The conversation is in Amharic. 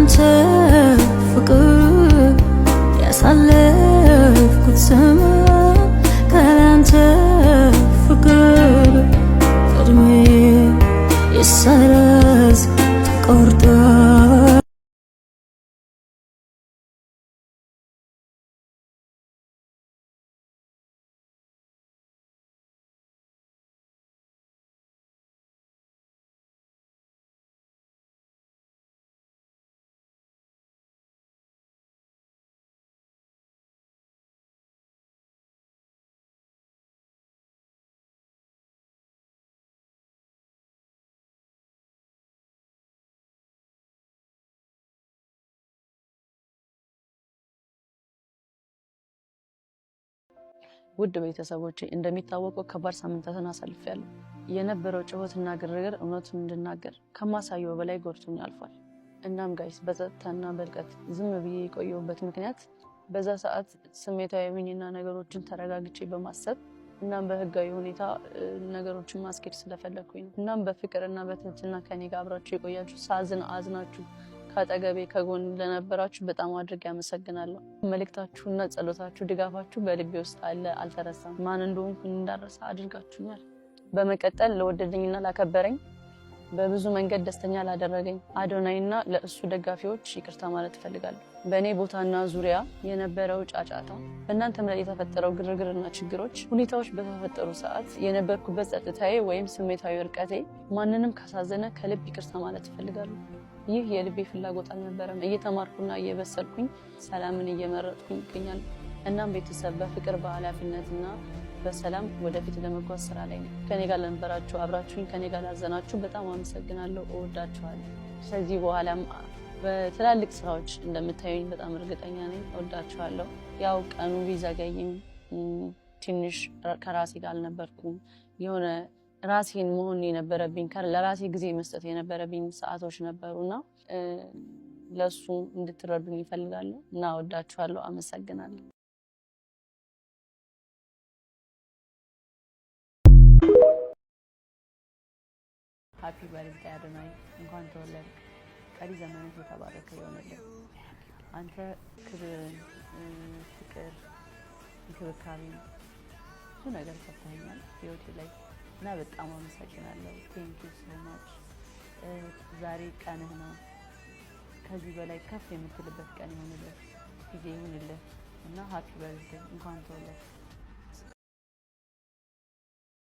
ካላንተ ፍቅር ያሳለፍኩት ዘመን ካላንተ ፍቅር እድሜ ይሰረዝ ተቆርጦ ውድ ቤተሰቦቼ እንደሚታወቀው ከባድ ሳምንታትን አሳልፌያለሁ። የነበረው ጩኸትና ግርግር እውነቱን እንድናገር ከማሳየው በላይ ጎድቶኝ አልፏል። እናም ጋይስ በጸጥታና በልቀት ዝም ብዬ የቆየሁበት ምክንያት በዛ ሰዓት ስሜታዊ ሆኜና ነገሮችን ተረጋግጬ በማሰብ እናም በህጋዊ ሁኔታ ነገሮችን ማስኬድ ስለፈለኩኝ ነው። እናም በፍቅርና በትህትና ከኔ ጋር አብራችሁ የቆያችሁ ሳዝን አዝናችሁ ካጠገቤ ከጎን ለነበራችሁ በጣም አድርጌ አመሰግናለሁ። መልእክታችሁና ጸሎታችሁ ድጋፋችሁ በልቤ ውስጥ አለ፣ አልተረሳም። ማን እንደሆንኩ እንዳረሳ አድርጋችሁኛል። በመቀጠል ለወደደኝና ላከበረኝ በብዙ መንገድ ደስተኛ ላደረገኝ አዶናይና ለእሱ ደጋፊዎች ይቅርታ ማለት እፈልጋለሁ። በእኔ ቦታና ዙሪያ የነበረው ጫጫታ፣ በእናንተም ላይ የተፈጠረው ግርግርና ችግሮች፣ ሁኔታዎች በተፈጠሩ ሰዓት የነበርኩበት ጸጥታዬ ወይም ስሜታዊ እርቀቴ ማንንም ካሳዘነ ከልብ ይቅርታ ማለት እፈልጋለሁ። ይህ የልቤ ፍላጎት አልነበረም። እየተማርኩና እየበሰልኩኝ ሰላምን እየመረጥኩኝ ይገኛል። እናም ቤተሰብ በፍቅር በኃላፊነትና በሰላም ወደፊት ለመጓዝ ስራ ላይ ነው። ከኔ ጋር ለነበራችሁ አብራችሁኝ ከኔ ጋር ላዘናችሁ በጣም አመሰግናለሁ። እወዳችኋለሁ። ከዚህ በኋላም በትላልቅ ስራዎች እንደምታዩኝ በጣም እርግጠኛ ነኝ። እወዳችኋለሁ። ያው ቀኑ ቢዘገይም ትንሽ ከራሴ ጋር አልነበርኩም። የሆነ ራሴን መሆን የነበረብኝ ለራሴ ጊዜ መስጠት የነበረብኝ ሰዓቶች ነበሩና ለሱ እንድትረዱኝ ይፈልጋለሁ እና እወዳችኋለሁ። አመሰግናለሁ። ሃፒ በርዝዴይ አዶናይ፣ እንኳን ተወለድክ። ቀሪ ዘመንህ የተባረከ ይሆንልህ። አንተ ክብርን፣ ፍቅር፣ እንክብካቤ ብዙ ነገር ሰጥተኸኛል ህይወቴ ላይ እና በጣም አመሰግናለሁ። ቴንክ ዩ ሶ ማች። ዛሬ ቀንህ ነው። ከዚህ በላይ ከፍ የምትልበት ቀን ይሁንልህ፣ ጊዜ ይሁንልህ እና ሃፒ በርዝዴይ፣ እንኳን ተወለድክ።